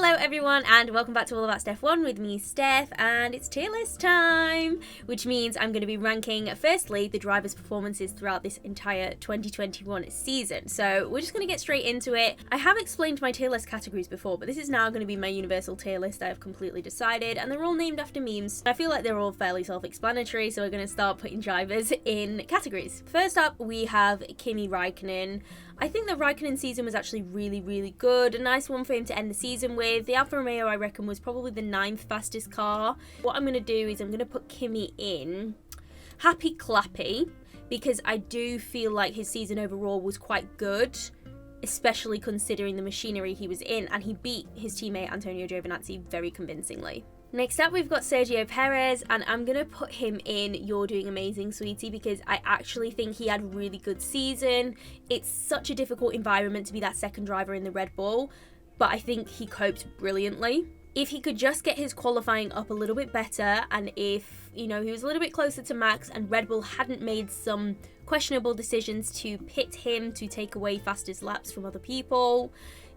Hello everyone and welcome back to All About Steph 1 with me, Steph, and it's tier list time, which means I'm going to be ranking firstly the drivers' performances throughout this entire 2021 season. So we're just going to get straight into it. I have explained my tier list categories before, but this is now going to be my universal tier list. I have completely decided, and they're all named after memes. I feel like they're all fairly self-explanatory, so we're going to start putting drivers in categories. First up, we have Kimi Räikkönen. I think the Raikkonen season was actually really good. A nice one for him to end the season with. The Alfa Romeo, I reckon, was probably the 9th fastest car. What I'm going to do is I'm going to put Kimi in happy clappy, because I do feel like his season overall was quite good, especially considering the machinery he was in, and he beat his teammate Antonio Giovinazzi very convincingly. Next up, we've got Sergio Perez, and I'm going to put him in You're Doing Amazing, Sweetie, because I actually think he had a really good season. It's such a difficult environment to be that second driver in the Red Bull, but I think he coped brilliantly. If he could just get his qualifying up a little bit better, and if, he was a little bit closer to Max and Red Bull hadn't made some questionable decisions to pit him to take away fastest laps from other people,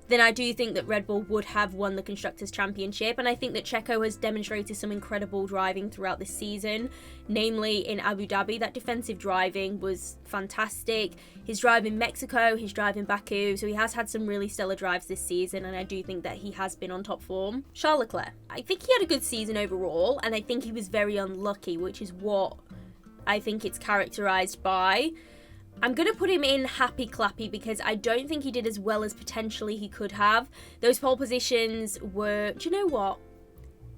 then I do think that Red Bull would have won the Constructors' Championship. And I think that Checo has demonstrated some incredible driving throughout this season, namely in Abu Dhabi. That defensive driving was fantastic. His drive in Mexico, his drive in Baku, so he has had some really stellar drives this season, and I do think that he has been on top form. Charles Leclerc. I think he had a good season overall, and I think he was very unlucky, which is what I think it's characterised by. I'm going to put him in happy clappy because I don't think he did as well as potentially he could have. Those pole positions were... Do you know what?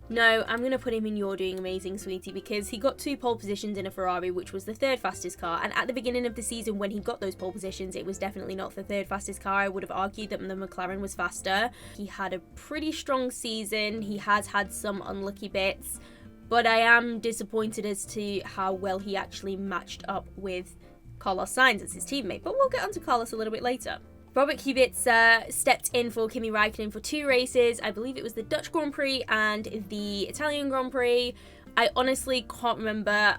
No, I'm going to put him in You're Doing Amazing, Sweetie, because he got 2 pole positions in a Ferrari, which was the 3rd fastest car. And at the beginning of the season, when he got those pole positions, it was definitely not the 3rd fastest car. I would have argued that the McLaren was faster. He had a pretty strong season. He has had some unlucky bits, but I am disappointed as to how well he actually matched up with Carlos Sainz as his teammate, but we'll get onto Carlos a little bit later. Robert Kubica stepped in for Kimi Räikkönen for 2 races. I believe it was the Dutch Grand Prix and the Italian Grand Prix. I honestly can't remember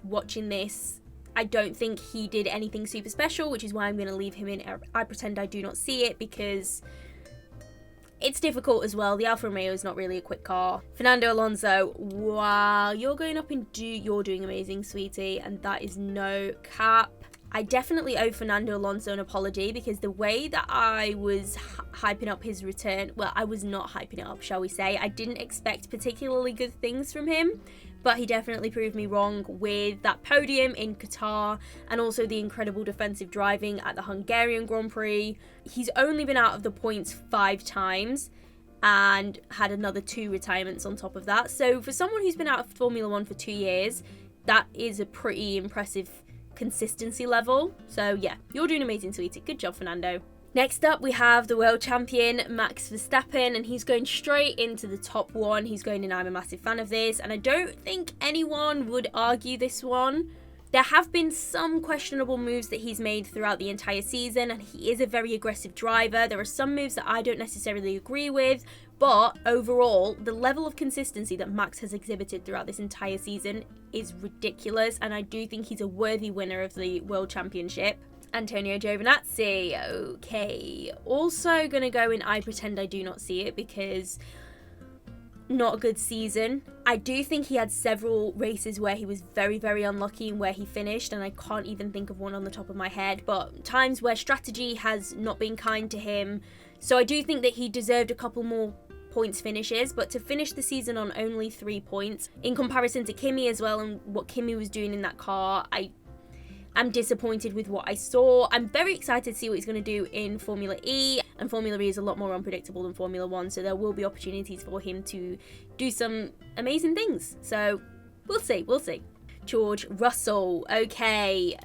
watching this. I don't think he did anything super special, which is why I'm going to leave him in I Pretend I Do Not See It, because it's difficult as well. The Alfa Romeo is not really a quick car. Fernando Alonso, wow, you're going up and You're Doing Amazing, Sweetie, and that is no cap. I definitely owe Fernando Alonso an apology, because the way that I was hyping up his return, well, I was not hyping it up, shall we say. I didn't expect particularly good things from him, but he definitely proved me wrong with that podium in Qatar and also the incredible defensive driving at the Hungarian Grand Prix. He's only been out of the points 5 times and had another 2 retirements on top of that. So for someone who's been out of Formula 1 for 2 years, that is a pretty impressive consistency level. So yeah, you're doing amazing, Sweetie. Good job, Fernando. Next up, we have the world champion, Max Verstappen, and he's going straight into the top 1. He's going in, I'm a massive fan of this, and I don't think anyone would argue this one. There have been some questionable moves that he's made throughout the entire season, and he is a very aggressive driver. There are some moves that I don't necessarily agree with, but overall, the level of consistency that Max has exhibited throughout this entire season is ridiculous, and I do think he's a worthy winner of the World Championship. Antonio Giovinazzi, okay. Also gonna go in I Pretend I Do Not See It, because not a good season. I do think he had several races where he was very unlucky in where he finished, and I can't even think of one on the top of my head, but times where strategy has not been kind to him. So I do think that he deserved a couple more points finishes, but to finish the season on only 3 points in comparison to Kimi as well, and what Kimi was doing in that car, I'm disappointed with what I saw. I'm very excited to see what he's going to do in Formula E, and Formula E is a lot more unpredictable than Formula 1, so there will be opportunities for him to do some amazing things. So we'll see. George Russell, okay.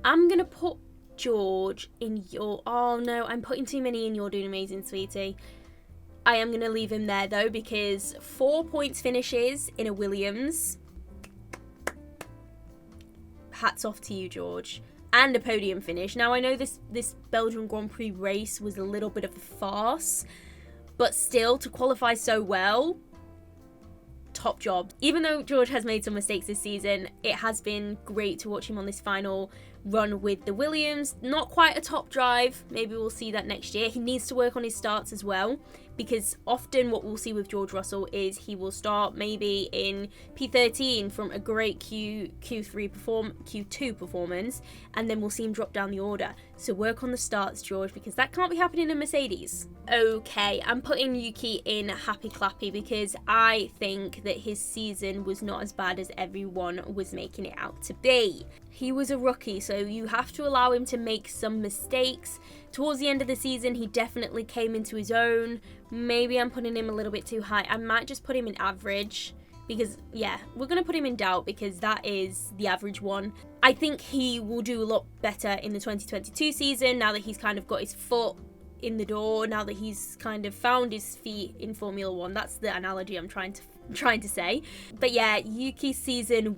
I'm going to put George in oh no, I'm putting too many in You're Doing Amazing, Sweetie. I am going to leave him there though, because 4 points finishes in a Williams. Hats off to you, George. And a podium finish. Now, I know this Belgian Grand Prix race was a little bit of a farce, but still, to qualify so well, top job. Even though George has made some mistakes this season, it has been great to watch him on this final run with the Williams. Not quite a top drive. Maybe we'll see that next year. He needs to work on his starts as well, because often what we'll see with George Russell is he will start maybe in P13 from a great Q2 performance, and then we'll see him drop down the order. So work on the starts, George, because that can't be happening in Mercedes. Okay, I'm putting Yuki in happy clappy because I think that his season was not as bad as everyone was making it out to be. He was a rookie, so you have to allow him to make some mistakes. Towards the end of the season, he definitely came into his own. Maybe I'm putting him a little bit too high. I might just put him in average because, yeah, we're going to put him in doubt because that is the average one. I think he will do a lot better in the 2022 season now that he's kind of got his foot in the door, now that he's kind of found his feet in Formula One. That's the analogy I'm trying to say. But yeah, Yuki's season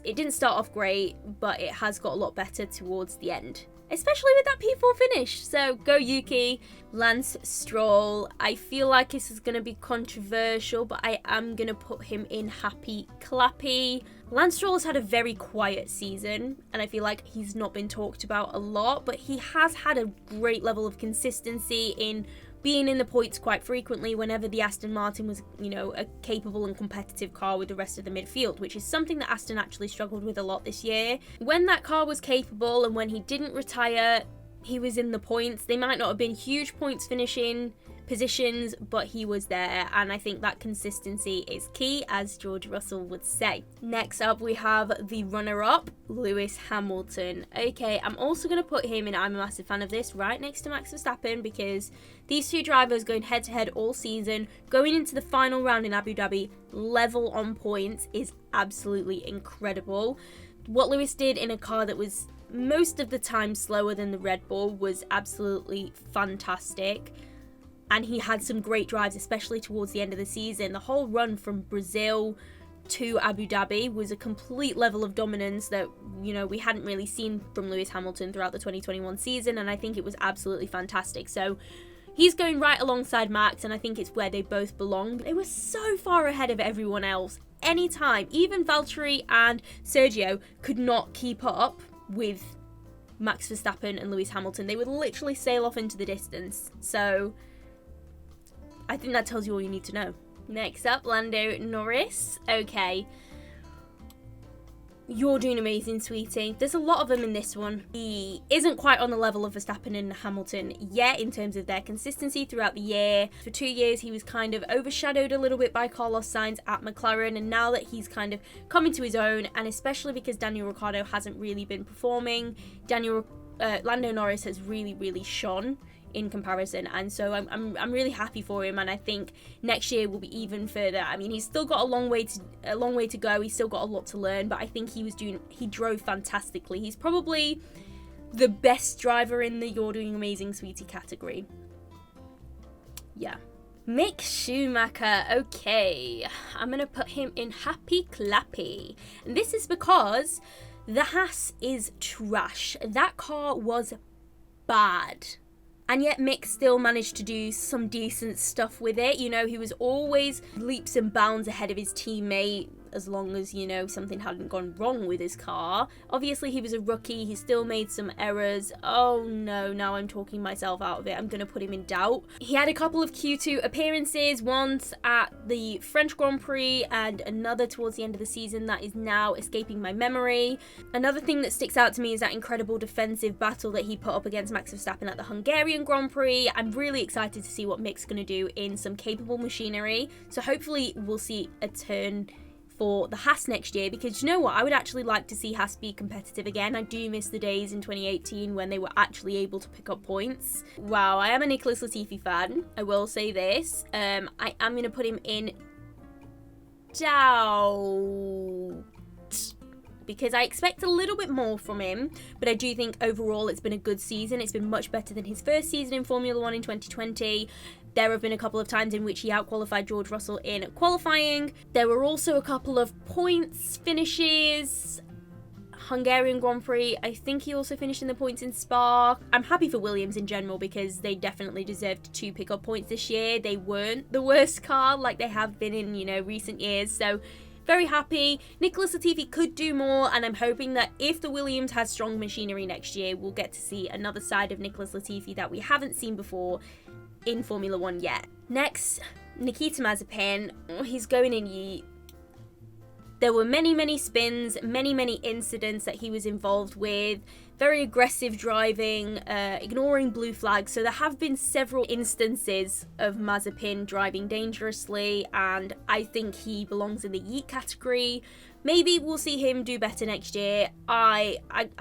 it didn't start off great, but it has got a lot better towards the end, especially with that P4 finish. So go Yuki. Lance Stroll, I feel like this is going to be controversial, but I am going to put him in happy clappy. Lance Stroll has had a very quiet season, and I feel like he's not been talked about a lot, but he has had a great level of consistency in being in the points quite frequently whenever the Aston Martin was, a capable and competitive car with the rest of the midfield, which is something that Aston actually struggled with a lot this year. When that car was capable and when he didn't retire, he was in the points. They might not have been huge points finishing positions, but he was there, and I think that consistency is key, as George Russell would say. Next up, we have the runner-up, Lewis Hamilton. Okay, I'm also going to put him in, I'm a massive fan of this, right next to Max Verstappen, because these two drivers going head-to-head all season, going into the final round in Abu Dhabi, level on points is absolutely incredible. What Lewis did in a car that was most of the time slower than the Red Bull was absolutely fantastic. And he had some great drives, especially towards the end of the season. The whole run from Brazil to Abu Dhabi was a complete level of dominance that, we hadn't really seen from Lewis Hamilton throughout the 2021 season. And I think it was absolutely fantastic. So he's going right alongside Max, and I think it's where they both belong. They were so far ahead of everyone else. Anytime, even Valtteri and Sergio could not keep up with Max Verstappen and Lewis Hamilton. They would literally sail off into the distance. So I think that tells you all you need to know. Next up, Lando Norris. Okay. You're doing amazing, sweetie. There's a lot of them in this one. He isn't quite on the level of Verstappen and Hamilton yet in terms of their consistency throughout the year. For 2 years, he was kind of overshadowed a little bit by Carlos Sainz at McLaren, and now that he's kind of coming to his own, and especially because Daniel Ricciardo hasn't really been performing, Lando Norris has really, really shone in comparison, and so I'm really happy for him, and I think next year will be even further. I mean, he's still got a long way to go. He's still got a lot to learn, but I think he drove fantastically. He's probably the best driver in the "You're Doing Amazing, Sweetie" category. Yeah. Mick Schumacher. Okay, I'm gonna put him in happy clappy, and this is because the Haas is trash. That car was bad. And yet Mick still managed to do some decent stuff with it. He was always leaps and bounds ahead of his teammate as long as, something hadn't gone wrong with his car. Obviously, he was a rookie. He still made some errors. Oh no, now I'm talking myself out of it. I'm going to put him in doubt. He had a couple of Q2 appearances, once at the French Grand Prix and another towards the end of the season that is now escaping my memory. Another thing that sticks out to me is that incredible defensive battle that he put up against Max Verstappen at the Hungarian Grand Prix. I'm really excited to see what Mick's going to do in some capable machinery. So hopefully we'll see a turn for the Haas next year, because you know what, I would actually like to see Haas be competitive again. I do miss the days in 2018 when they were actually able to pick up points. Wow, I am a Nicholas Latifi fan, I will say this. I am going to put him in doubt, because I expect a little bit more from him, but I do think overall it's been a good season. It's been much better than his first season in Formula One in 2020. There have been a couple of times in which he outqualified George Russell in qualifying. There were also a couple of points finishes. Hungarian Grand Prix, I think he also finished in the points in Spa. I'm happy for Williams in general because they definitely deserved to pick up points this year. They weren't the worst car like they have been in, recent years. So very happy. Nicholas Latifi could do more, and I'm hoping that if the Williams has strong machinery next year, we'll get to see another side of Nicholas Latifi that we haven't seen before in Formula 1 yet. Next, Nikita Mazepin. He's going in yeet. There were many spins, many incidents that he was involved with, very aggressive driving, ignoring blue flags. So there have been several instances of Mazepin driving dangerously, and I think he belongs in the yeet category. Maybe we'll see him do better next year. I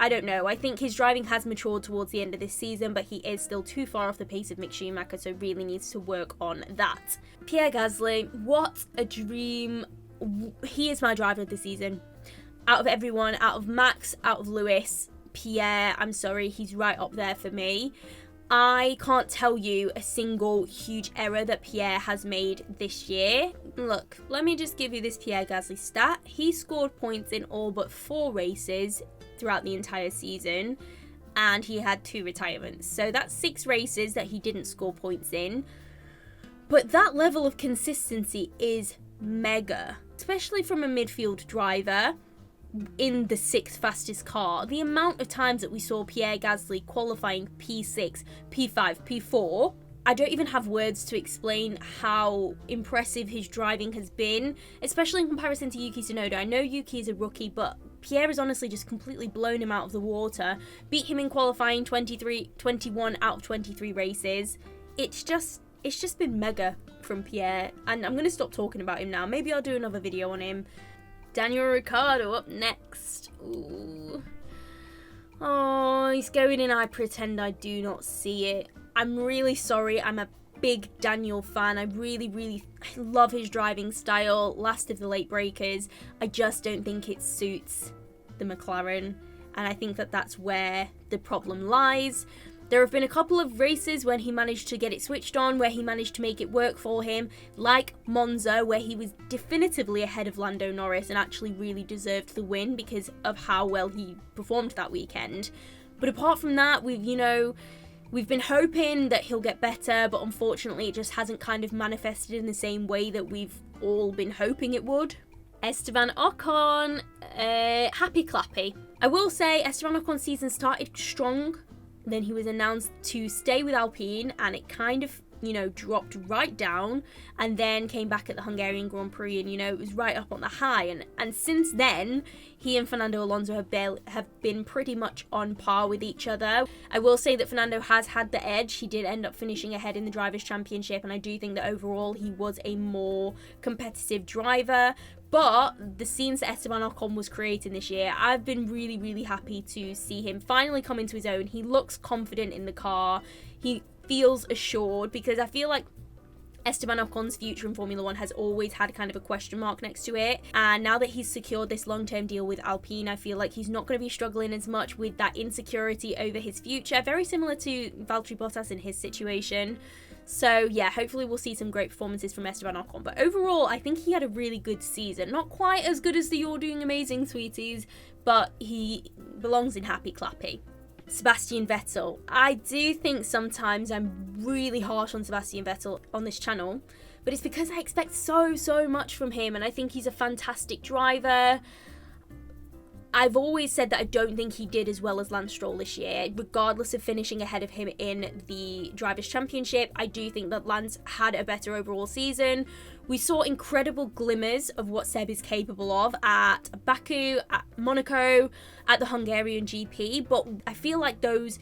don't know. I think his driving has matured towards the end of this season, but he is still too far off the pace of Mick Schumacher, so really needs to work on that. Pierre Gasly, what a dream. He is my driver of the season. Out of everyone, out of Max, out of Lewis, Pierre, I'm sorry, he's right up there for me. I can't tell you a single huge error that Pierre has made this year. Look, let me just give you this Pierre Gasly stat. He scored points in all but 4 races throughout the entire season, and he had 2 retirements. So that's 6 races that he didn't score points in. But that level of consistency is mega, especially from a midfield driver in the 6th fastest car. The amount of times that we saw Pierre Gasly qualifying P6, P5, P4, I don't even have words to explain how impressive his driving has been, especially in comparison to Yuki Tsunoda. I know Yuki is a rookie, but Pierre has honestly just completely blown him out of the water, beat him in qualifying 21 out of 23 races. It's just been mega from Pierre, and I'm going to stop talking about him now. Maybe I'll do another video on him. Daniel Ricciardo up next. Ooh. Oh, he's going in I pretend I do not see it. I'm really sorry. I'm a big Daniel fan. I really love his driving style. Last of the late breakers. I just don't think it suits the McLaren, and I think that that's where the problem lies. There have been a couple of races when he managed to get it switched on, where he managed to make it work for him, like Monza, where he was definitively ahead of Lando Norris and actually really deserved the win because of how well he performed that weekend. But apart from that, we've been hoping that he'll get better, but unfortunately it just hasn't kind of manifested in the same way that we've all been hoping it would. Esteban Ocon, happy clappy. I will say Esteban Ocon's season started strong. Then he was announced to stay with Alpine, and it kind of, dropped right down, and then came back at the Hungarian Grand Prix, and, it was right up on the high. And since then, he and Fernando Alonso have been pretty much on par with each other. I will say that Fernando has had the edge. He did end up finishing ahead in the Drivers' Championship, and I do think that overall he was a more competitive driver. But the scenes that Esteban Ocon was creating this year, I've been really happy to see him finally come into his own. He looks confident in the car. He feels assured, because I feel like Esteban Ocon's future in Formula 1 has always had kind of a question mark next to it. And now that he's secured this long-term deal with Alpine, I feel like he's not going to be struggling as much with that insecurity over his future. Very similar to Valtteri Bottas in his situation. So yeah, hopefully we'll see some great performances from Esteban Ocon. But overall, I think he had a really good season. Not quite as good as the You're Doing Amazing sweeties, but he belongs in happy clappy. Sebastian Vettel. I do think sometimes I'm really harsh on Sebastian Vettel on this channel, but it's because I expect so much from him, and I think he's a fantastic driver. I've always said that I don't think he did as well as Lance Stroll this year, regardless of finishing ahead of him in the Drivers' Championship. I do think that Lance had a better overall season. We saw incredible glimmers of what Seb is capable of at Baku, at Monaco, at the Hungarian GP, but I feel like those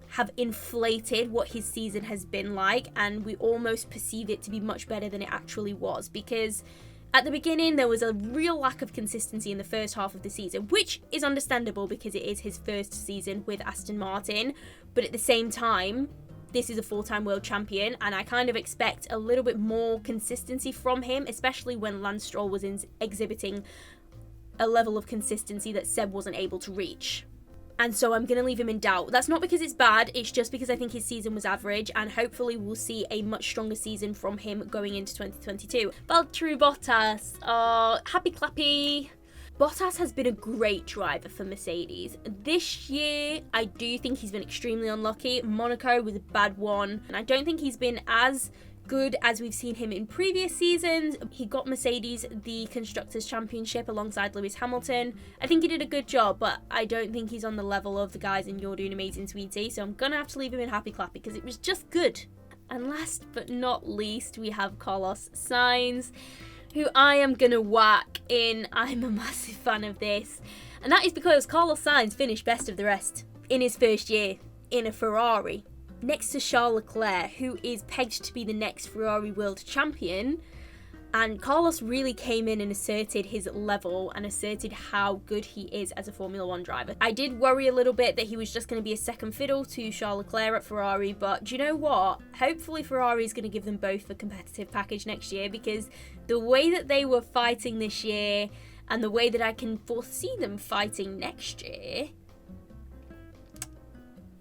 have inflated what his season has been like, and we almost perceive it to be much better than it actually was, because at the beginning, there was a real lack of consistency in the first half of the season, which is understandable because it is his first season with Aston Martin. But at the same time, this is a four-time world champion, and I kind of expect a little bit more consistency from him, especially when Lance Stroll was exhibiting a level of consistency that Seb wasn't able to reach. And so I'm going to leave him in doubt. That's not because it's bad, it's just because I think his season was average, and hopefully we'll see a much stronger season from him going into 2022. Valtteri Bottas, happy clappy. Bottas has been a great driver for Mercedes. This year, I do think he's been extremely unlucky. Monaco was a bad one, and I don't think he's been as good as we've seen him in previous seasons. He got Mercedes the Constructors' Championship alongside Lewis Hamilton. I think he did a good job, but I don't think he's on the level of the guys in You're Doing Amazing, Sweetie, so I'm gonna have to leave him in Happy Clappy because it was just good. And last but not least, we have Carlos Sainz, who I am gonna whack in. I'm a massive fan of this, and that is because Carlos Sainz finished best of the rest in his first year in a Ferrari, next to Charles Leclerc, who is pegged to be the next Ferrari world champion. And Carlos really came in and asserted his level and asserted how good he is as a Formula 1 driver. I did worry a little bit that he was just going to be a second fiddle to Charles Leclerc at Ferrari, but do you know what? Hopefully Ferrari is going to give them both a competitive package next year, because the way that they were fighting this year and the way that I can foresee them fighting next year,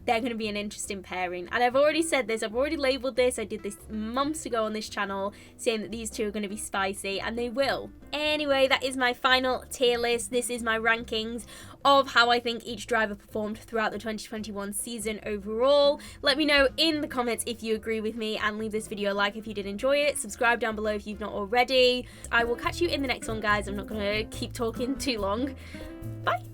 they're going to be an interesting pairing. And I've already said this, I've already labelled this, I did this months ago on this channel, saying that these two are going to be spicy, and they will. Anyway, that is my final tier list. This is my rankings of how I think each driver performed throughout the 2021 season overall. Let me know in the comments if you agree with me, and leave this video a like if you did enjoy it. Subscribe down below if you've not already. I will catch you in the next one, guys. I'm not going to keep talking too long. Bye!